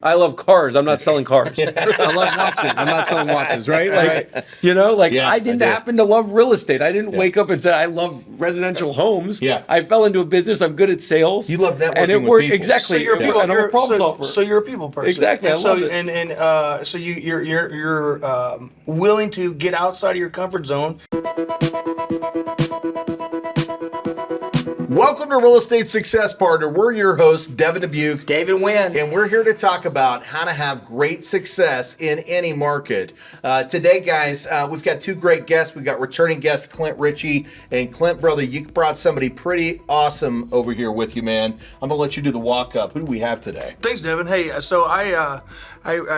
I love cars. I'm not selling cars. I love watches. I'm not selling watches, right? Like, I didn't happen to love real estate. I didn't wake up and say, I love residential homes. Yeah. I fell into a business. I'm good at sales. You love networking and it with worked people. exactly. So you're a people, and I'm a problem solver. so you're a people person. Exactly. And I so love it. so you're willing to get outside of your comfort zone. Welcome to Real Estate Success Partner. We're your hosts, Devin Dubuc. David Nguyen. And we're here to talk about how to have great success in any market. Today, guys, we've got two great guests. We've got returning guest Clint Richey. And Clint, brother, you brought somebody pretty awesome over here with you, man. I'm going to let you do the walk-up. Who do we have today? Thanks, Devin. Hey, so I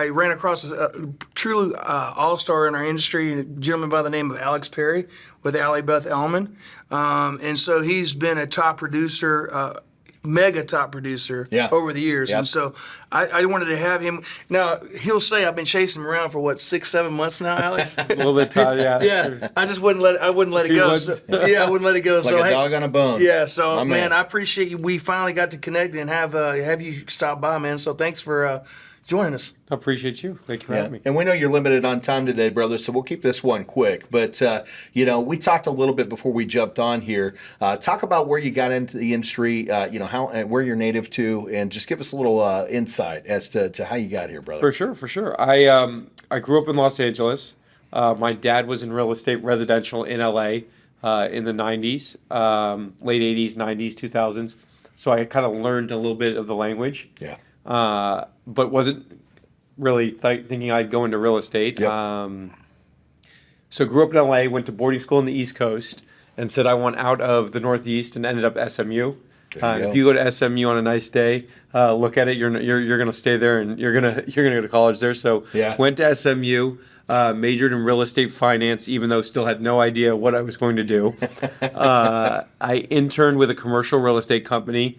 ran across a truly all-star in our industry, a gentleman by the name of Alex Perry with Allie Beth Allman. And so he's been a top producer, mega top producer over the years. Yeah. And so I wanted to have him. Now, he'll say I've been chasing him around for, 6-7 months now, Alex? A little bit tired, yeah. Yeah, I just wouldn't let it go. So, I wouldn't let it go. Like so, a dog on a bone. Yeah, so, My man, I appreciate you. We finally got to connect and have you stop by, man. So thanks for joining us. I appreciate you. Thank you for having me. And we know you're limited on time today, brother, so we'll keep this one quick. But, we talked a little bit before we jumped on here. Talk about where you got into the industry, how and where you're native to, and just give us a little insight as to how you got here, brother. For sure. I grew up in Los Angeles. My dad was in real estate residential in LA in the 90s, late 80s, 90s, 2000s. So I kind of learned a little bit of the language. Yeah. But wasn't really thinking I'd go into real estate. Yep. So grew up in LA, went to boarding school in the East Coast, and said I want out of the Northeast, and ended up SMU. If you go to SMU on a nice day, look at it, you're going to stay there, and you're going to go to college there. So went to SMU. Majored in real estate finance, even though still had no idea what I was going to do. I interned with a commercial real estate company.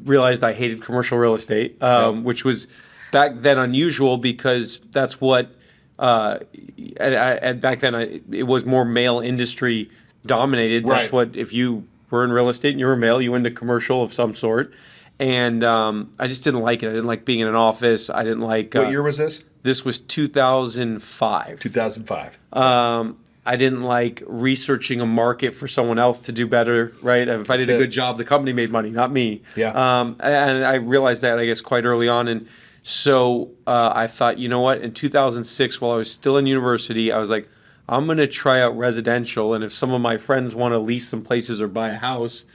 Realized I hated commercial real estate, which was back then unusual because that's what, and back then it was more male industry dominated. That's what, if you were in real estate and you were male, you went into commercial of some sort. And I just didn't like it. I didn't like being in an office. I didn't like... What year was this? This was 2005. 2005. I didn't like researching a market for someone else to do better, right? If I did a good job, the company made money, not me. Yeah. And I realized that, I guess, quite early on. And so I thought, you know what? In 2006, while I was still in university, I was like, I'm going to try out residential. And if some of my friends want to lease some places or buy a house,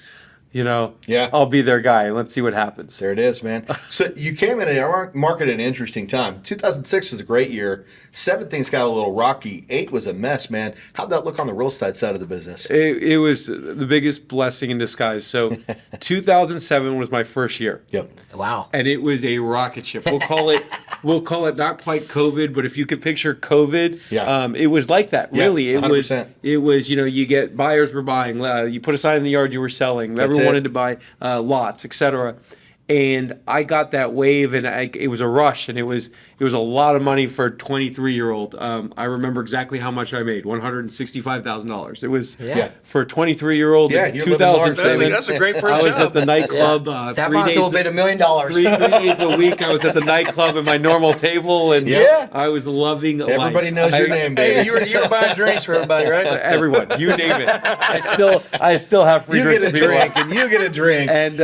I'll be their guy, and let's see what happens. There it is, man. So you came in a market at an interesting time. 2006 was a great year. 7 things got a little rocky. 8 was a mess, man. How'd that look on the real estate side of the business? It was the biggest blessing in disguise. So 2007 was my first year. Yep. Wow. And it was a rocket ship. We'll call it not quite COVID, but if you could picture COVID, it was like that. Really, it 100%. was. You get buyers were buying. You put a sign in the yard, you were selling. Everyone wanted to buy lots, etc. And I got that wave, and it was a rush, and it was a lot of money for a 23-year-old. I remember exactly how much I made: $165,000. It was for a 23-year-old in 2007. That's a great first I was job. at the nightclub. That might as well have been $1 million. Three days a week. I was at the nightclub at my normal table, and I was loving life. Everybody knows your name, baby. Hey, you were buying drinks for everybody, right? Everyone, you name it. I still have free drinks. You get a drink, and you get a drink. And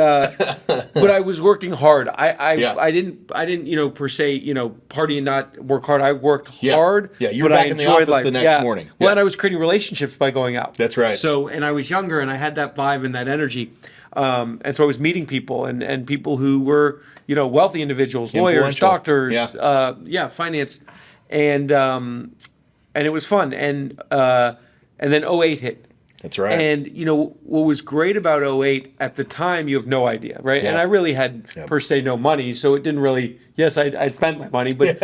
but I was working hard. I didn't per se party and not work hard. I worked hard. Yeah, you were but back I in the enjoyed office life. the next morning. Well, and I was creating relationships by going out. That's right. So, and I was younger, and I had that vibe and that energy. And so I was meeting people and people who were, wealthy individuals, lawyers, doctors, finance. And it was fun. And then '08 hit. That's right. And, what was great about '08 at the time, you have no idea, right? Yeah. And I really had, per se, no money. So it didn't really, I'd spent my money, but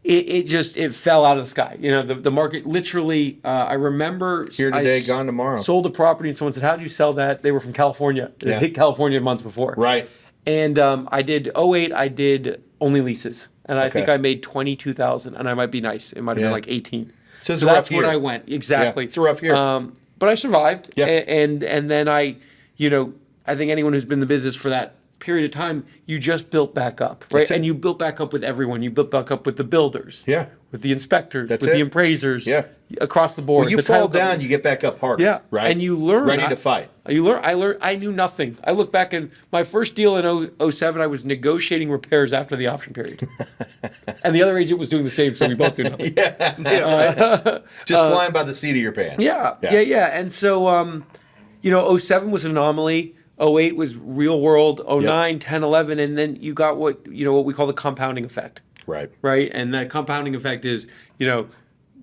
it fell out of the sky. The market literally, I remember. Here today, gone tomorrow. Sold a property, and someone said, how'd you sell that? They were from California. They hit California months before. Right. And I did '08, I did only leases. And I think I made $22,000, and I might be nice. It might have been like 18. So it's so a rough that's year. when I went. Exactly. Yeah, it's a rough year. But I survived. Yeah. And then I think anyone who's been in the business for that period of time, you just built back up, right? And you built back up with everyone. You built back up with the builders, with the inspectors, with the appraisers, across the board. When you fall down, you get back up harder, right? And you learn. Ready to fight. You learn. I learned. I knew nothing. I look back in my first deal in 07, I was negotiating repairs after the option period. And the other agent was doing the same, so we both do nothing. Just flying by the seat of your pants. Yeah. And so, 07 was an anomaly. 08 was real world. 09, 10, 11, and then you got what we call the compounding effect. Right. And that compounding effect is,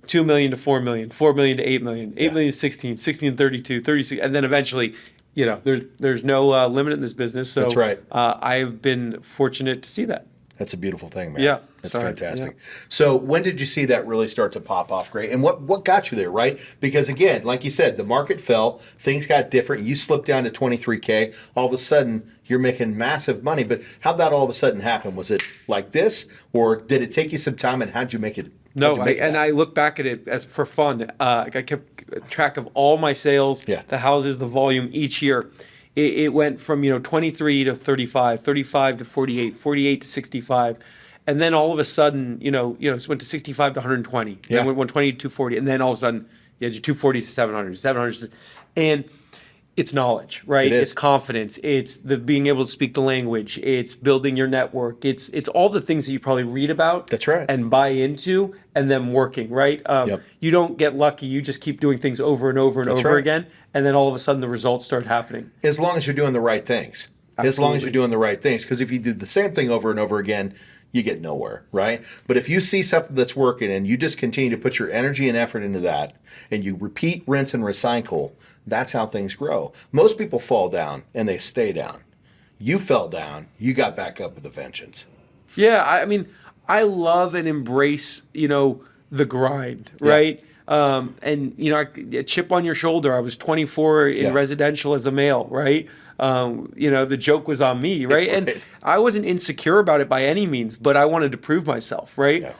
2 million to 4 million, 4 million to 8 million, 8 million to 16, 16 to 32, 36, and then eventually, there's no limit in this business. So that's right. I've been fortunate to see that. That's a beautiful thing, man. Yeah. That's fantastic. Yeah. So when did you see that really start to pop off great? And what got you there, right? Because again, like you said, the market fell, things got different. You slipped down to 23K. All of a sudden, you're making massive money. But how'd that all of a sudden happen? Was it like this, or did it take you some time, and how'd you make it? No, I look back at it as for fun. I kept track of all my sales, the houses, the volume each year. It went from 23 to 35, 35 to 48, 48 to 65, and then all of a sudden it went to 65 to 120, then went 120 to 240, and then all of a sudden you had your 240 to 700, 700, and it's knowledge, right? It's confidence. It's the being able to speak the language. It's building your network. It's all the things that you probably read about. That's right. And buy into, and then working, right? You don't get lucky. You just keep doing things over and over and over again, and then all of a sudden the results start happening. As long as you're doing the right things. Absolutely. As long as you're doing the right things. Because if you do the same thing over and over again, you get nowhere, right? But if you see something that's working and you just continue to put your energy and effort into that, and you repeat, rinse, and recycle, that's how things grow. Most people fall down and they stay down. You fell down, you got back up with a vengeance. Yeah, I mean, I love and embrace, the grind, right? And, a chip on your shoulder. I was 24 in residential as a male, right? The joke was on me, right? And I wasn't insecure about it by any means, but I wanted to prove myself, right?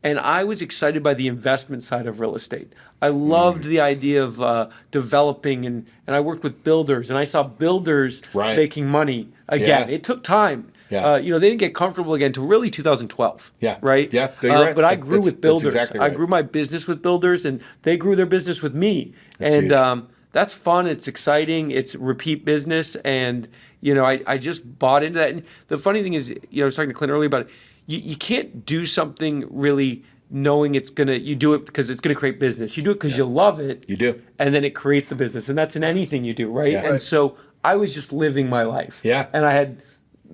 And I was excited by the investment side of real estate. I loved the idea of developing, and I worked with builders, and I saw builders making money again. It took time. They didn't get comfortable again until really 2012. Right? Yeah, you're right. But I grew with builders. Exactly right. I grew my business with builders, and they grew their business with me. That's huge. That's fun. It's exciting. It's repeat business. And, I just bought into that. And the funny thing is, I was talking to Clint earlier about it. You can't do something really knowing you do it because it's going to create business. You do it because you love it. You do. And then it creates the business. And that's in anything you do, right? And so I was just living my life. And I had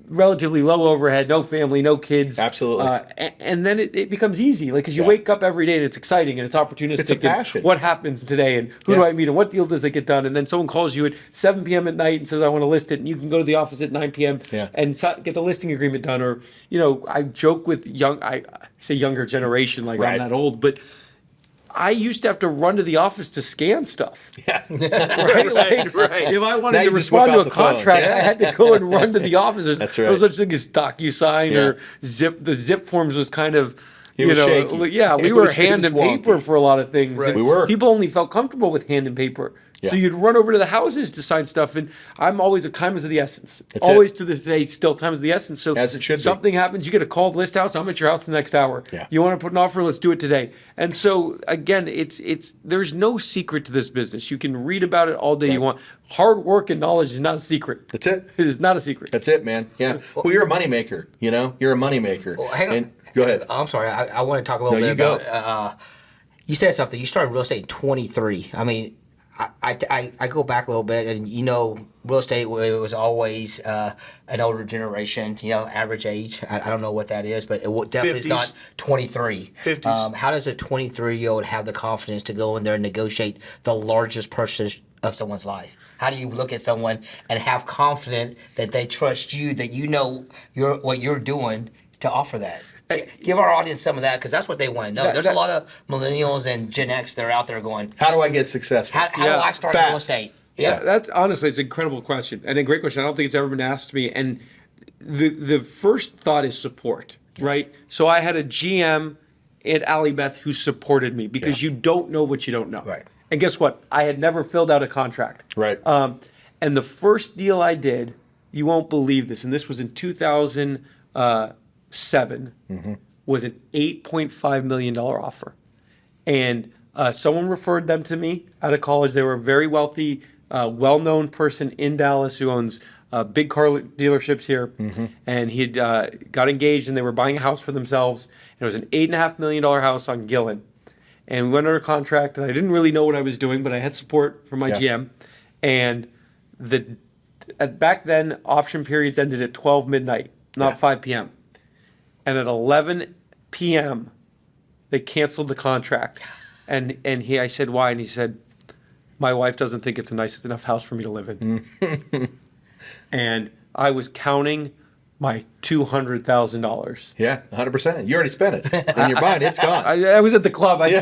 relatively low overhead, no family, no kids. Absolutely. And then it becomes easy, because you wake up every day and it's exciting and it's opportunistic. It's a passion. And what happens today and who do I meet and what deal does it get done? And then someone calls you at 7 p.m. at night and says, I want to list it. And you can go to the office at 9 p.m. And get the listing agreement done. Or, I joke with I say younger generation, like I'm not old, but I used to have to run to the office to scan stuff. Right? If I wanted to respond to a contract, I had to go and run to the office. That's right. There was such thing as DocuSign or Zip. The Zip forms was kind of, we were hand and paper for a lot of things. We were. People only felt comfortable with hand and paper. So you'd run over to the houses to sign stuff, and I'm always time is of the essence. Always to this day, still time is of the essence. So as it should be. Something happens, you get a called list house. I'm at your house the next hour. You want to put an offer? Let's do it today. And so again, there's no secret to this business. You can read about it all day you want. Hard work and knowledge is not a secret. That's it. It is not a secret. That's it, man. Yeah. Well, you're a moneymaker. You're a moneymaker. Well, hang on. Go ahead. I'm sorry. I want to talk a little bit about. You said something. You started real estate at 23. I mean, I go back a little bit, and real estate was always an older generation. Average age. I don't know what that is, but it definitely is not 23. 50s. How does a 23-year-old have the confidence to go in there and negotiate the largest purchase of someone's life? How do you look at someone and have confidence that they trust you, that what you're doing to offer that? Give our audience some of that, because that's what they want to know. There's a lot of millennials and Gen X that are out there going, how do I get successful? How do I start real estate? That's honestly, it's an incredible question and a great question. I don't think it's ever been asked to me. And the first thought is support, right? So I had a GM at Allie Beth who supported me, because you don't know what you don't know. Right. And guess what? I had never filled out a contract. Right. And the first deal I did, you won't believe this, and this was in 2007, was an $8.5 million offer. And someone referred them to me out of college. They were a very wealthy, well-known person in Dallas who owns big car dealerships here. And he had got engaged, and they were buying a house for themselves. And it was an $8.5 million house on Nguyen. And we went under contract, and I didn't really know what I was doing, but I had support from my GM. And back then, option periods ended at 12 midnight, not 5 p.m. And at 11 p.m., they canceled the contract. And I said, why? And he said, my wife doesn't think it's a nice enough house for me to live in. And I was counting my $200,000. Yeah, 100%. You already spent it. In your mind, it's gone. I was at the club. I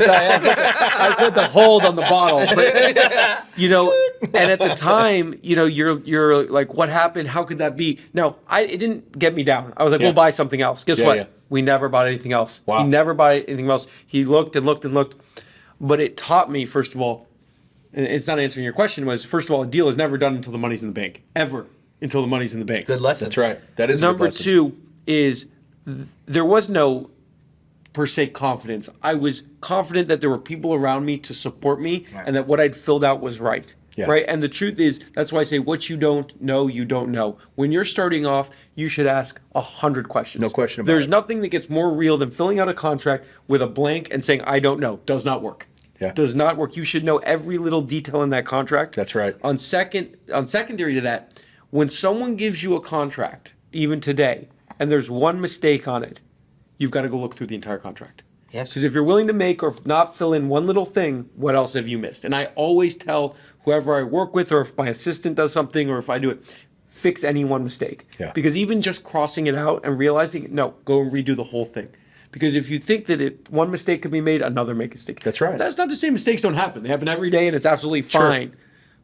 put the hold on the bottle. But, you know, and at the time, you know, you're like, what happened? How could that be? No, it didn't get me down. I was like, we'll buy something else. Guess what? Yeah. We never bought anything else. Wow. He never bought anything else. He looked and looked and looked. But it taught me, first of all, and it's not answering your question, was, first of all, a deal is never done until the money's in the bank. Ever. Until the money's in the bank. Good lesson. That's right. That is Number a good lesson. two is there was no per se confidence. I was confident that there were people around me to support me and that what I'd filled out was right. Yeah. Right. And the truth is, that's why I say what you don't know, you don't know. When you're starting off, you should ask 100 questions. No question about There's it. nothing that gets more real than filling out a contract with a blank and saying, I don't know. Does not work. Yeah. Does not work. You should know every little detail in that contract. That's right. On secondary to that, when someone gives you a contract, even today, and there's one mistake on it, you've got to go look through the entire contract. Yes. Because if you're willing to make or not fill in one little thing, what else have you missed? And I always tell whoever I work with, or if my assistant does something, or if I do it, fix any one mistake. Yeah. Because even just crossing it out and realizing it, no, go and redo the whole thing. Because if you think that one mistake could be made, another mistake. That's right. That's not to say mistakes don't happen. They happen every day, and it's absolutely fine.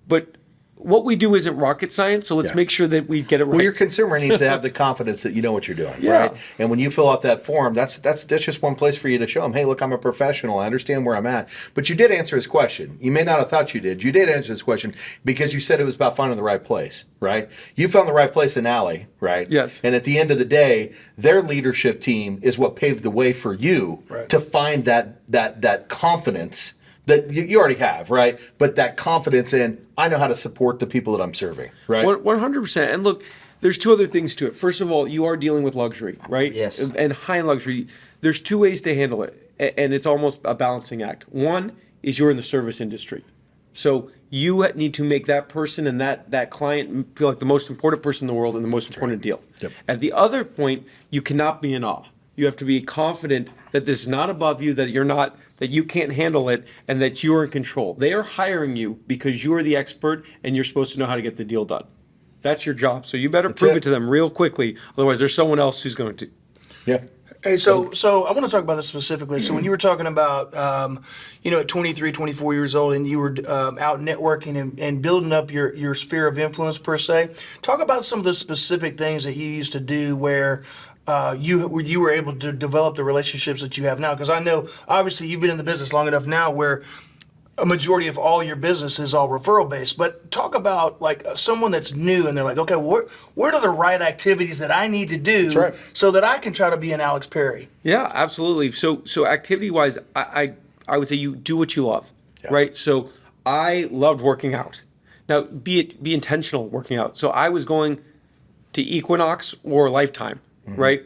But what we do isn't rocket science, so let's make sure that we get it right. Well, your consumer needs to have the confidence that you know what you're doing, Yeah. right? And when you fill out that form, that's just one place for you to show them, hey, look, I'm a professional. I understand where I'm at. But you did answer his question. You may not have thought you did. You did answer his question because you said it was about finding the right place, right? You found the right place in Allie, right? Yes. And at the end of the day, their leadership team is what paved the way for you to find that confidence that you already have, right? But that confidence in, I know how to support the people that I'm serving, right? 100%. And look, there's two other things to it. First of all, you are dealing with luxury, right? Yes. And high-end luxury. There's two ways to handle it, and it's almost a balancing act. One is you're in the service industry. So you need to make that person and that client feel like the most important person in the world and the most important deal. Yep. At the other point, you cannot be in awe. You have to be confident that this is not above you, that you can't handle it, and that you are in control. They are hiring you because you are the expert and you're supposed to know how to get the deal done. That's your job. So you better prove it to them real quickly. Otherwise, there's someone else who's going to. Yeah. Hey, so I want to talk about this specifically. So when you were talking about, at 23, 24 years old, and you were out networking and building up your sphere of influence per se, talk about some of the specific things that you used to do where you were able to develop the relationships that you have now. Because I know, obviously, you've been in the business long enough now where a majority of all your business is all referral based. But talk about like someone that's new and they're like, okay, what are the right activities that I need to do so that I can try to be an Alex Perry? Yeah, absolutely. So activity wise, I would say you do what you love, right? So I loved working out. Now be intentional working out. So I was going to Equinox or Lifetime, right?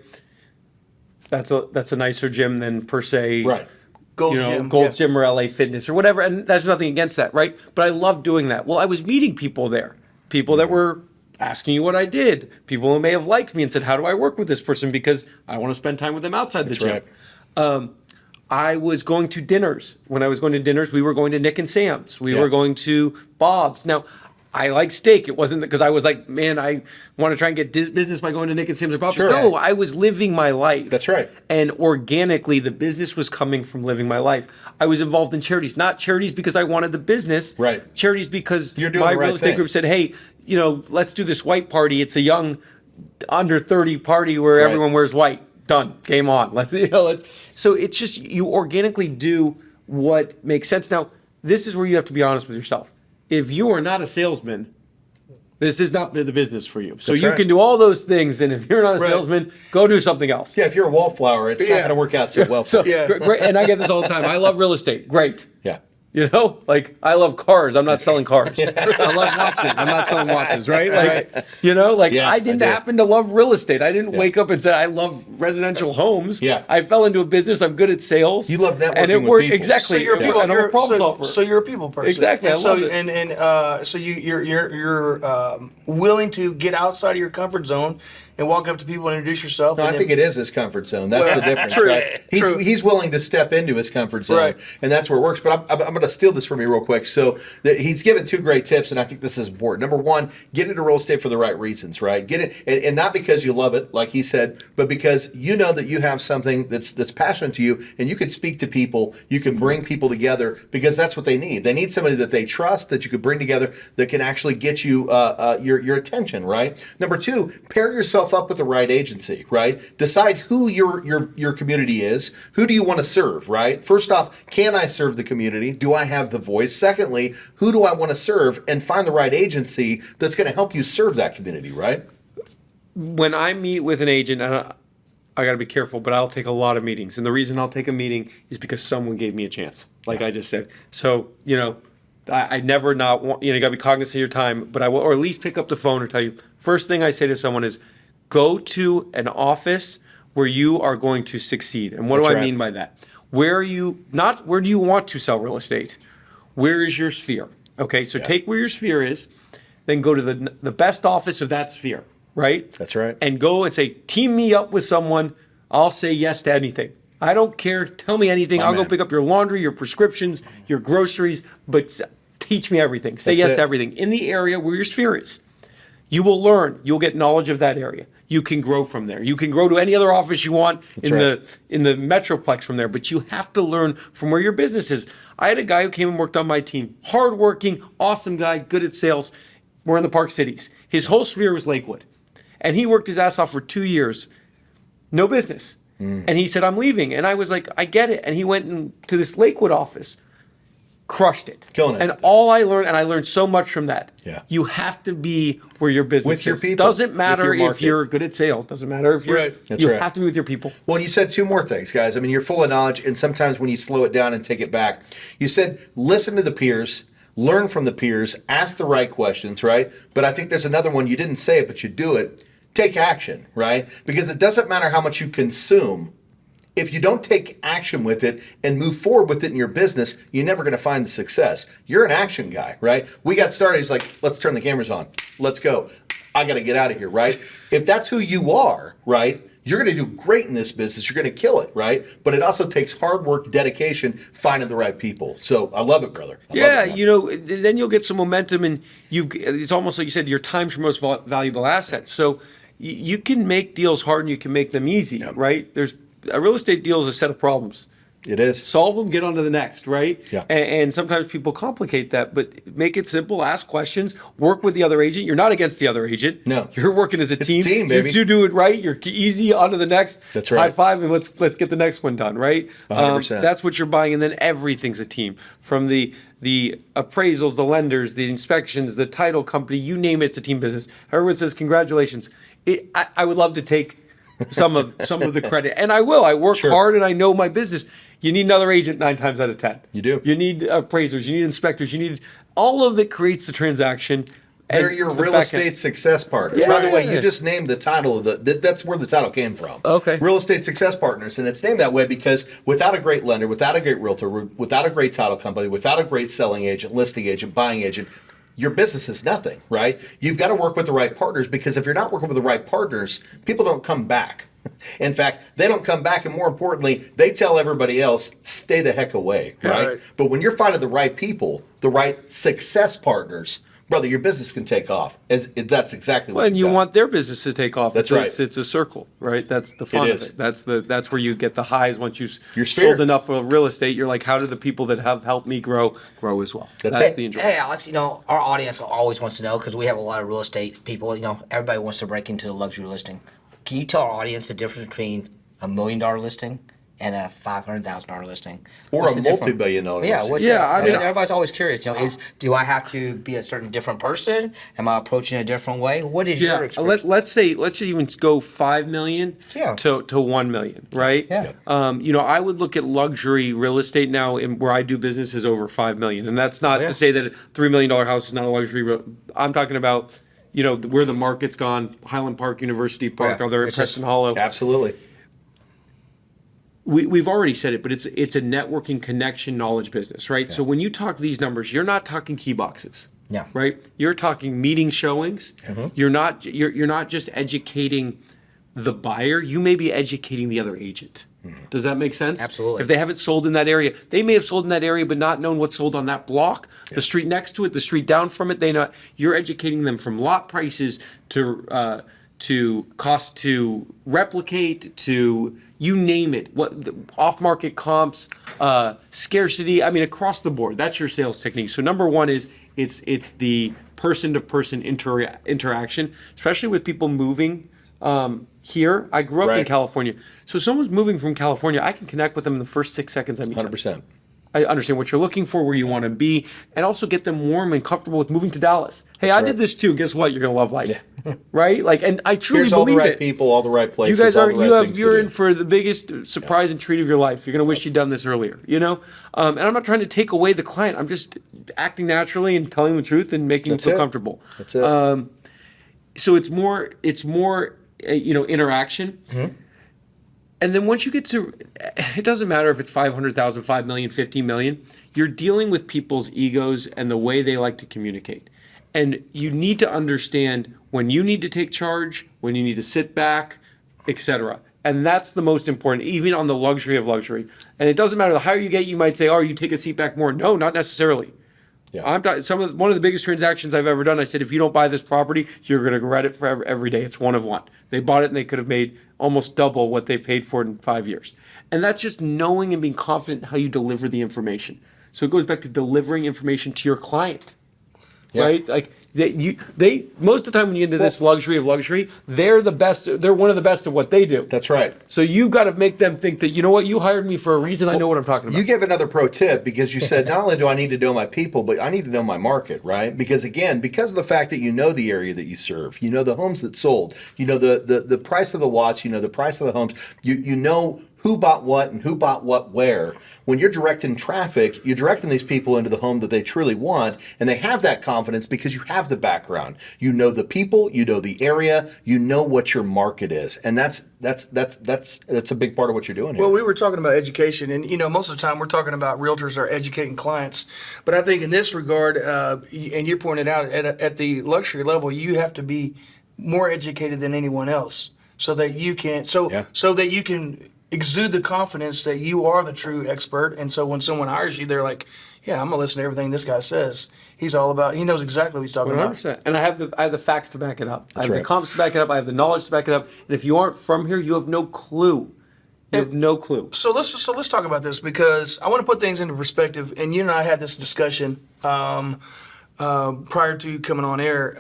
That's a nicer gym than per se, Right. Gold's Gym or LA Fitness or whatever, and there's nothing against that, right? But I love doing that. Well, I was meeting people there, people that were asking you what I did, people who may have liked me and said, how do I work with this person? Because I want to spend time with them outside the gym. Right. I was going to dinners. When I was going to dinners, we were going to Nick and Sam's. We were going to Bob's. Now, I like steak. It wasn't because I was like, man, I want to try and get business by going to Nick and Sam's or Bob's. Sure. No, I was living my life. That's right. And organically, the business was coming from living my life. I was involved in charities, not charities because I wanted the business. Right. Charities because You're doing my the right real estate thing. group said, hey, let's do this white party. It's a young, under 30 party where everyone wears white. Done. Game on. So it's just you organically do what makes sense. Now, this is where you have to be honest with yourself. If you are not a salesman, This is not the business for you. So That's you right. can do all those things, and if you're not a salesman, go do something else. Yeah, if you're a wallflower, it's not going to work out so well for So you. great, and I get this all the time. I love real estate. Great. Yeah. You know, like I love cars. I'm not selling cars. I love watches. I'm not selling watches, right? Like, you know, like Yeah, I didn't I do. happen to love real estate. I didn't wake up and say I love residential homes. Yeah. I fell into a business. I'm good at sales. You love networking and it with worked people. exactly. So you're a people. And I'm a problem solver. So you're a people person. Exactly, And I so, love it. So you're willing to get outside of your comfort zone and walk up to people and introduce yourself. No, and I think it is his comfort zone. That's the difference, True, right? true. He's willing to step into his comfort zone, Right. and that's where it works. But I'm going to steal this from you real quick. So he's given 2 great tips, and I think this is important. Number 1, get into real estate for the right reasons, right? Get it, and not because you love it, like he said, but because you know that you have something that's passionate to you, and you can speak to people, you can bring people together because that's what they need. They need somebody that they trust, that you could bring together, that can actually get you your attention, right? Number 2, pair yourself up with the right agency, right? Decide who your community is. Who do you want to serve, right? First off, can I serve the community? Do I have the voice? Secondly, who do I want to serve? And find the right agency that's going to help you serve that community, right? When I meet with an agent, and I got to be careful, but I'll take a lot of meetings. And the reason I'll take a meeting is because someone gave me a chance, like I just said. So, you know, I never not want, you know, you got to be cognizant of your time, but I will, or at least pick up the phone or tell you, first thing I say to someone is, go to an office where you are going to succeed. And what That's do I right. mean by that? Where are you, not where do you want to sell real estate? Where is your sphere? Okay, so take where your sphere is, then go to the best office of that sphere, right? That's right. And go and say, team me up with someone. I'll say yes to anything. I don't care. Tell me anything. I'll man. go pick up your laundry, your prescriptions, your groceries, but teach me everything. Say That's yes it. to everything in the area where your sphere is. You will learn. You'll get knowledge of that area. You can grow from there. You can grow to any other office you want in right. the metroplex from there, but you have to learn from where your business is. I had a guy who came and worked on my team. Hardworking, awesome guy, good at sales. We're in the Park Cities. His whole sphere was Lakewood. And he worked his ass off for 2 years. No business. And he said, I'm leaving. And I was like, I get it. And he went to this Lakewood office. Crushed it. Killing it. And all I learned, and I learned so much from that. Yeah. You have to be where your business With your is. people, Doesn't with matter your if market. you're good at sales. Doesn't matter if you're. Right. That's you right. have to be with your people. Well, you said 2 more things, guys. I mean, you're full of knowledge, and sometimes when you slow it down and take it back, you said listen to the peers, learn from the peers, ask the right questions, right? But I think there's another one. You didn't say it, but you do it. Take action, right? Because it doesn't matter how much you consume. If you don't take action with it and move forward with it in your business, you're never going to find the success. You're an action guy, right? We got started. He's like, let's turn the cameras on. Let's go. I got to get out of here, right? If that's who you are, right, you're going to do great in this business. You're going to kill it, right? But it also takes hard work, dedication, finding the right people. So I love it, brother. I love Yeah, it, man. you know, then you'll get some momentum, and it's almost like you said, your time's your most valuable asset. So you can make deals hard and you can make them easy, right? A real estate deal is a set of problems. It is. Solve them, get on to the next, right? Yeah. And sometimes people complicate that, but make it simple, ask questions, work with the other agent. You're not against the other agent. No. You're working as a It's team. a team, baby. You two do it right. You're easy, on to the next. That's right. High five, and let's get the next one done, right? 100%. That's what you're buying, and then everything's a team. From the appraisals, the lenders, the inspections, the title company, you name it, it's a team business. Everyone says, congratulations. I would love to take some of the credit, and I will. I work hard, and I know my business. You need another agent 9 times out of 10. You do. You need appraisers. You need inspectors. You need all of it creates the transaction. They're and your the real back estate end. success partners. By the way, Yeah. you just named the title of that's where the title came from. Okay. Real estate success partners, and it's named that way because without a great lender, without a great realtor, without a great title company, without a great selling agent, listing agent, buying agent, your business is nothing, right? You've got to work with the right partners, because if you're not working with the right partners, people don't come back. In fact, they don't come back, and more importantly, they tell everybody else, stay the heck away, right? Right. But when you're finding the right people, the right success partners, brother, your business can take off. That's exactly what Well, and you got. want their business to take off. That's It's a circle, right? That's the fun It of is. it. That's where you get the highs once you've Your sphere. sold enough of real estate. You're like, how do the people that have helped me grow as well? That's That's it. the enjoyment. Hey, Alex, you know, our audience always wants to know, because we have a lot of real estate people, you know, everybody wants to break into the luxury listing. Can you tell our audience the difference between $1 million listing and a $500,000 listing? Or What's a the difference? multi-billion-dollar Yeah, listing. I mean, everybody's always curious. Do I have to be a certain different person? Am I approaching a different way? What is your experience? let's even go 5 million Yeah. to 1 million, right? Yeah. I would look at luxury real estate now, where I do business is over 5 million, and that's not to say that a $3 million house is not a luxury. I'm talking about where the market's gone, Highland Park, University Park, other Preston Hollow. Absolutely. We've already said it, but it's a networking connection knowledge business, right? Yeah. So when you talk these numbers, you're not talking key boxes. Yeah. Right? You're talking meeting showings. Mm-hmm. You're not just educating the buyer, you may be educating the other agent. Mm-hmm. Does that make sense? Absolutely. If they haven't sold in that area, they may have sold in that area but not known what's sold on that block, the street next to it, the street down from it. You're educating them from lot prices to cost to replicate, to you name it, off-market comps, scarcity. I mean, across the board. That's your sales technique. So number one is it's the person-to-person interaction, especially with people moving here. I grew up in California, so if someone's moving from California, I can connect with them in the first 6 seconds I meet them. 100%. I understand what you're looking for, where you want to be, and also get them warm and comfortable with moving to Dallas. Hey, I did this too. Guess what? You're gonna love life, right? And I truly Here's believe all the right it. people, all the right places. You guys all the right things you're to in do. for the biggest surprise and treat of your life. You're gonna wish you'd done this earlier, And I'm not trying to take away the client. I'm just acting naturally and telling the truth and making them feel comfortable. That's it. So it's more interaction. Mm-hmm. And then once you get to, it doesn't matter if it's 500,000, 5 million, 50 million, you're dealing with people's egos and the way they like to communicate. And you need to understand when you need to take charge, when you need to sit back, etc. And that's the most important, even on the luxury of luxury. And it doesn't matter, the higher you get, you might say, oh, you take a seat back more. No, not necessarily. Yeah. One of the biggest transactions I've ever done, I said, if you don't buy this property, you're going to regret it forever, every day. It's one of one. They bought it and they could have made almost double what they paid for it in 5 years. And that's just knowing and being confident in how you deliver the information. So it goes back to delivering information to your client, right? Like they most of the time when you get into this luxury of luxury, they're the best. They're one of the best at what they do. That's right. So you've got to make them think that, you know what, you hired me for a reason. I know what I'm talking about. You gave another pro tip because you said not only do I need to know my people, but I need to know my market, right? Because again, because of the fact that you know the area that you serve, you know the homes that sold, you know the price of the watch, you know the price of the homes, you know who bought what and who bought what where. When you're directing traffic, you're directing these people into the home that they truly want, and they have that confidence because you have the background. You know the people, you know the area, you know what your market is, and that's a big part of what you're doing here. Well, we were talking about education, and most of the time we're talking about realtors are educating clients, but I think in this regard, and you pointed out at the luxury level, you have to be more educated than anyone else, so that you can exude the confidence that you are the true expert. And so when someone hires you, they're like, yeah, I'm gonna listen to everything this guy says. He knows exactly what he's talking 100%. about. And I have the facts to back it up. I have right. the comps to back it up. I have the knowledge to back it up. And if you aren't from here, you have no clue. You have no clue. So let's talk about this, because I want to put things into perspective. And you and I had this discussion prior to coming on air.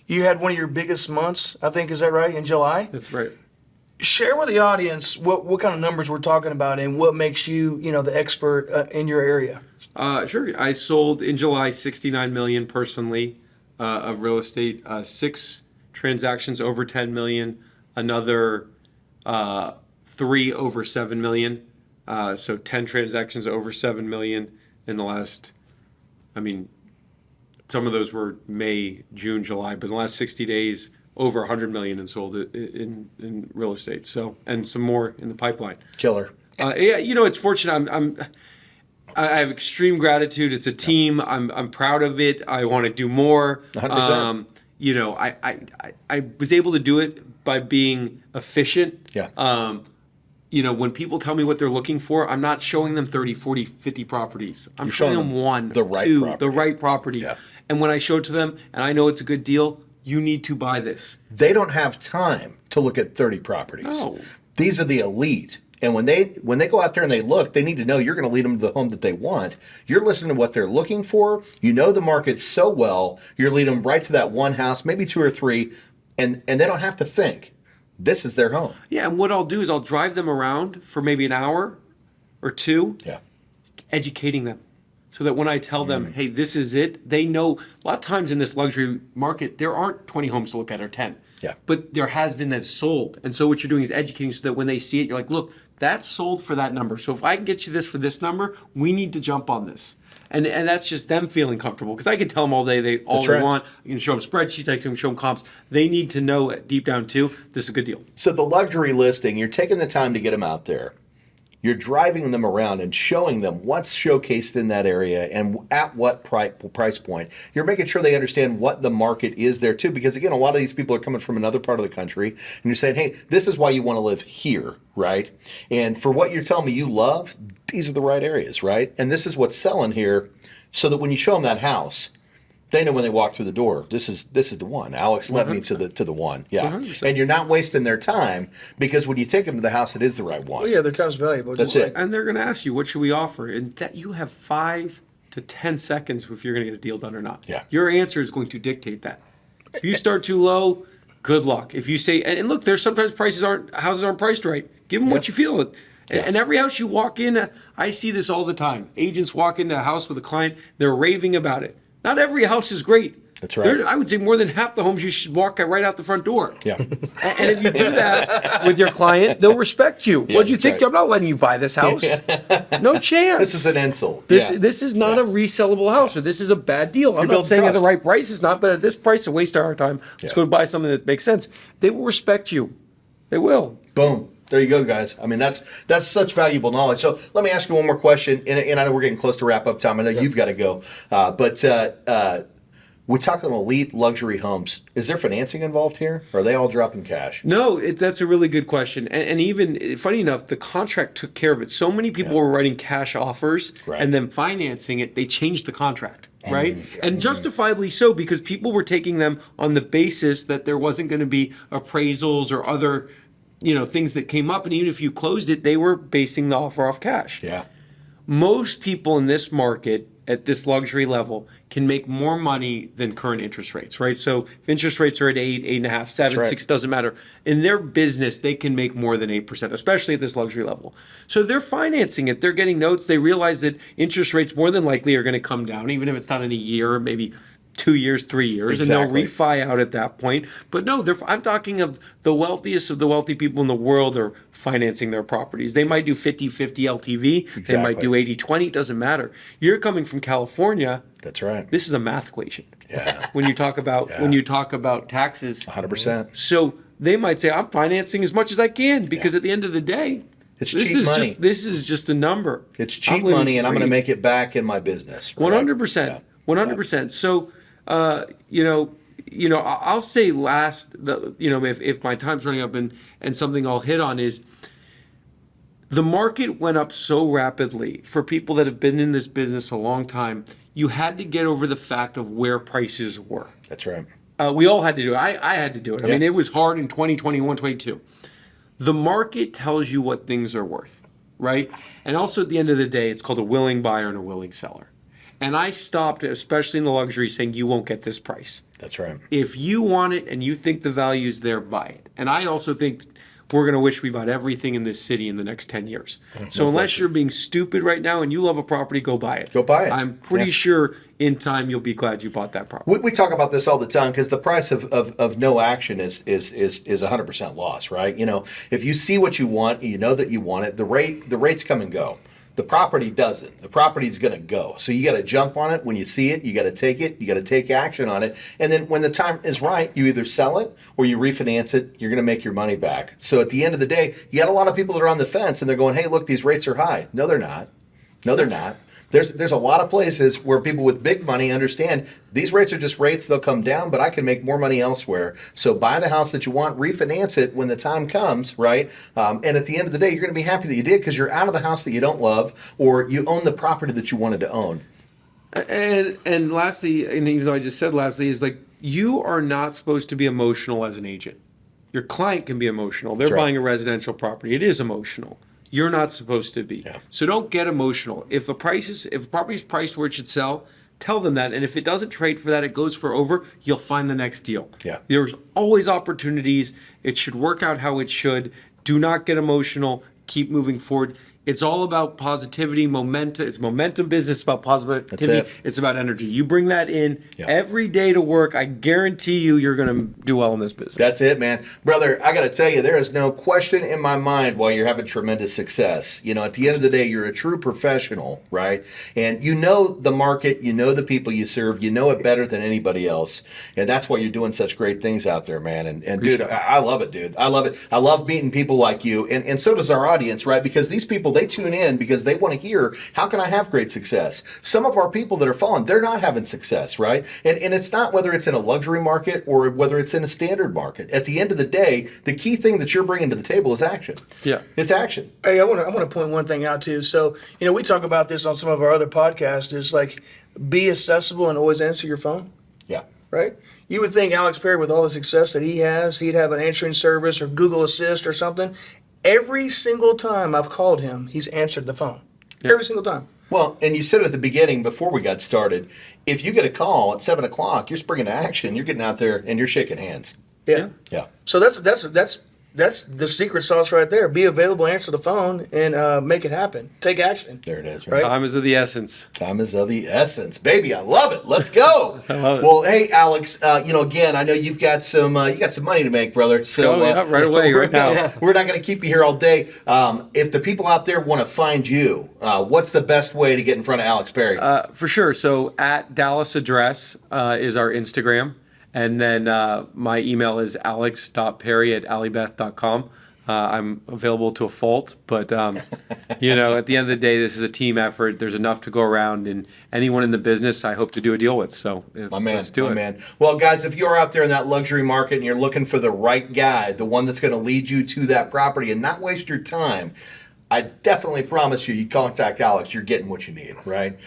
You had one of your biggest months, I think, is that right, in July? That's right. Share with the audience what kind of numbers we're talking about and what makes you, the expert in your area. Sure. I sold in July 69 million personally of real estate. 6 transactions over 10 million. Another 3 over 7 million. So 10 transactions over 7 million in the last. I mean, some of those were May, June, July, but in the last 60 days. Over 100 million and sold it in real estate. So, and some more in the pipeline. Killer. It's fortunate. I have extreme gratitude. It's a team. I'm proud of it. I want to do more. 100%. I was able to do it by being efficient. Yeah. When people tell me what they're looking for, I'm not showing them 30, 40, 50 properties. I'm showing them one, the right two, property. the right property. Yeah. And when I show it to them and I know it's a good deal, you need to buy this. They don't have time to look at 30 properties. No. These are the elite. And when they go out there and they look, they need to know you're going to lead them to the home that they want. You're listening to what they're looking for. You know the market so well. You're leading them right to that one house, maybe 2 or 3, and they don't have to think. This is their home. Yeah, and what I'll do is I'll drive them around for maybe an hour or two, Yeah. educating them. So that when I tell them, hey, this is it, they know. A lot of times in this luxury market, there aren't 20 homes to look at or 10. Yeah. But there has been that's sold. And so what you're doing is educating so that when they see it, you're like, look, that's sold for that number. So if I can get you this for this number, we need to jump on this. And that's just them feeling comfortable. Because I can tell them all day they want. I can show them spreadsheets, I can show them comps. They need to know deep down too, this is a good deal. So the luxury listing, you're taking the time to get them out there. You're driving them around and showing them what's showcased in that area and at what price point. You're making sure they understand what the market is there too, because again, a lot of these people are coming from another part of the country, and you're saying, hey, this is why you want to live here, right? And for what you're telling me you love, these are the right areas, right? And this is what's selling here, so that when you show them that house, they know when they walk through the door, this is the one. Alex led me to the one. Yeah. 100%. And you're not wasting their time, because when you take them to the house, it is the right one. Well, yeah, their time's valuable. That's just it. And they're going to ask you, what should we offer? And that you have 5 to 10 seconds if you're going to get a deal done or not. Yeah. Your answer is going to dictate that. If you start too low, good luck. If you say, and look, there's sometimes houses aren't priced right. Give them what you feel. And every house you walk in, I see this all the time. Agents walk into a house with a client, they're raving about it. Not every house is great. That's right. I would say more than half the homes you should walk right out the front door. Yeah. And if you do that with your client, they'll respect you. Yeah, What do you that's think? right. I'm not letting you buy this house. No chance. This is an insult. This is not a resellable house, or this is a bad deal. I'm not building saying at the trust. right price is not, but at this price, a waste of our time. Let's go buy something that makes sense. They will respect you. They will. Boom. There you go, guys. I mean, that's such valuable knowledge. So let me ask you one more question, and I know we're getting close to wrap up time. I know you've got to go, but we talk on elite luxury homes. Is there financing involved here? Or are they all dropping cash? No, that's a really good question. And even, funny enough, the contract took care of it. So many people were writing cash offers and then financing it. They changed the contract, right? And justifiably so, because people were taking them on the basis that there wasn't going to be appraisals or other, things that came up. And even if you closed it, they were basing the offer off cash. Yeah. Most people in this market at this luxury level can make more money than current interest rates, right? So if interest rates are at 8, 8.5, 7, right. 6, doesn't matter. In their business, they can make more than 8%, especially at this luxury level. So they're financing it. They're getting notes. They realize that interest rates more than likely are going to come down, even if it's not in a year, maybe 2 years, 3 years, Exactly. and they'll refi out at that point. But no, I'm talking of the wealthiest of the wealthy people in the world are financing their properties. They might do 50-50 LTV. They might do 80-20. It doesn't matter. You're coming from California. That's right. This is a math equation. Yeah. When you talk about taxes. 100%. So they might say, I'm financing as much as I can, because at the end of the day, It's this cheap is money. this is just a number. It's cheap money, and I'm going to make it back in my business. Right? 100%. 100%. So, I'll say last, if my time's running up and something I'll hit on is the market went up so rapidly for people that have been in this business a long time. You had to get over the fact of where prices were. That's right. We all had to do it. I had to do it. I Yeah. mean, it was hard in 2021, 22. The market tells you what things are worth, right? And also at the end of the day, it's called a willing buyer and a willing seller. And I stopped, especially in the luxury, saying you won't get this price. That's right. If you want it and you think the value's there, buy it. And I also think we're going to wish we bought everything in this city in the next 10 years. So unless you're being stupid right now and you love a property, go buy it. Go buy it. I'm pretty sure in time you'll be glad you bought that property. We talk about this all the time, because the price of no action is 100% loss, right? If you see what you want, you know that you want it, the rates come and go. The property doesn't. The property's going to go. So you got to jump on it when you see it. You got to take it. You got to take action on it. And then when the time is right, you either sell it or you refinance it. You're going to make your money back. So at the end of the day, you got a lot of people that are on the fence and they're going, hey, look, these rates are high. No, they're not. No, they're not. There's a lot of places where people with big money understand these rates are just rates, they'll come down, but I can make more money elsewhere. So buy the house that you want, refinance it when the time comes, right? And at the end of the day, you're going to be happy that you did, because you're out of the house that you don't love, or you own the property that you wanted to own. And lastly, and even though I just said lastly, is like you are not supposed to be emotional as an agent. Your client can be emotional. They're That's right. buying a residential property. It is emotional. You're not supposed to be. Yeah. So don't get emotional. If a property is priced where it should sell, tell them that. And if it doesn't trade for that, it goes for over, you'll find the next deal. Yeah. There's always opportunities. It should work out how it should. Do not get emotional. Keep moving forward. It's all about positivity, momentum. It's momentum business. It's about positivity. That's it. It's about energy. You bring that in Yeah. every day to work. I guarantee you're going to do well in this business. That's it, man. Brother, I got to tell you, there is no question in my mind why you're having tremendous success. You know, at the end of the day, you're a true professional, right? And you know the market, you know the people you serve, you know it better than anybody else. And that's why you're doing such great things out there, man. And dude, I love it, dude. I love it. I love meeting people like you. And so does our audience, right? Because these people, they tune in because they want to hear, how can I have great success? Some of our people that are following, they're not having success, right? And it's not whether it's in a luxury market or whether it's in a standard market. At the end of the day, the key thing that you're bringing to the table is action. Yeah. It's action. Hey, I want to point one thing out too. So, we talk about this on some of our other podcasts. Is like, be accessible and always answer your phone. Yeah. Right? You would think Alex Perry, with all the success that he has, he'd have an answering service or Google Assist or something. Every single time I've called him, he's answered the phone. Every single time. Well, and you said at the beginning before we got started, if you get a call at 7 o'clock, you're springing to action. You're getting out there and you're shaking hands. Yeah. Yeah. So that's the secret sauce right there. Be available, answer the phone, and make it happen. Take action. There it is. Right? Time is of the essence. Time is of the essence, baby. I love it. Let's go. I love it. Well, hey, Alex. Again, I know you've got some money to make, brother. So right away, right now. We're not going to keep you here all day. If the people out there want to find you, what's the best way to get in front of Alex Perry? For sure. So at Dallas Address is our Instagram. And then my email is alex.perry@alliebeth.com. I'm available to a fault, but at the end of the day, this is a team effort. There's enough to go around, and anyone in the business, I hope to do a deal with. So let's do it. Man. Well, guys, if you're out there in that luxury market and you're looking for the right guy, the one that's going to lead you to that property and not waste your time, I definitely promise you contact Alex, you're getting what you need, right?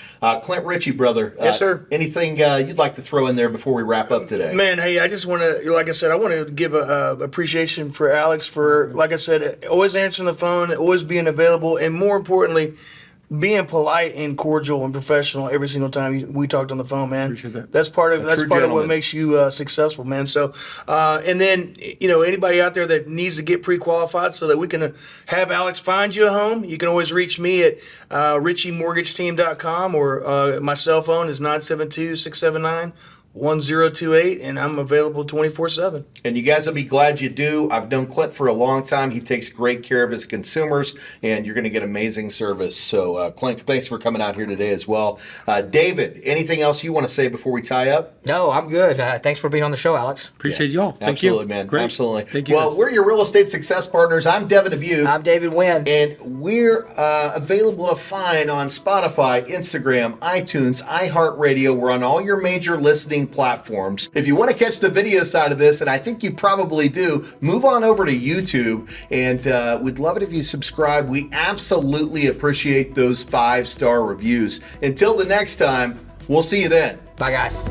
Clint Richey, brother. Yes, sir. Anything you'd like to throw in there before we wrap up today? Man, hey, I just want to, like I said, I want to give a appreciation for Alex for, like I said, always answering the phone, always being available, and more importantly, being polite and cordial and professional every single time we talked on the phone, man. Appreciate that. That's part of true what gentleman. makes you successful, man. So, and then anybody out there that needs to get pre-qualified so that we can have Alex find you a home, you can always reach me at RicheyMortgageTeam.com, or my cell phone is 972-679-1028, and I'm available 24/7. And you guys will be glad you do. I've known Clint for a long time. He takes great care of his consumers, and you're going to get amazing service. So, Clint, thanks for coming out here today as well. David, anything else you want to say before we tie up? No, I'm good. Thanks for being on the show, Alex. Appreciate you all. Thank Absolutely, you. man. Great. Absolutely. Thank you. Well, guys. we're your real estate success partners. I'm Devin Dubuc. I'm David Nguyen. And we're available to find on Spotify, Instagram, iTunes, iHeartRadio. We're on all your major listening platforms. If you want to catch the video side of this, and I think you probably do, move on over to YouTube. And we'd love it if you subscribe. We absolutely appreciate those 5-star reviews. Until the next time, we'll see you then. Bye, guys.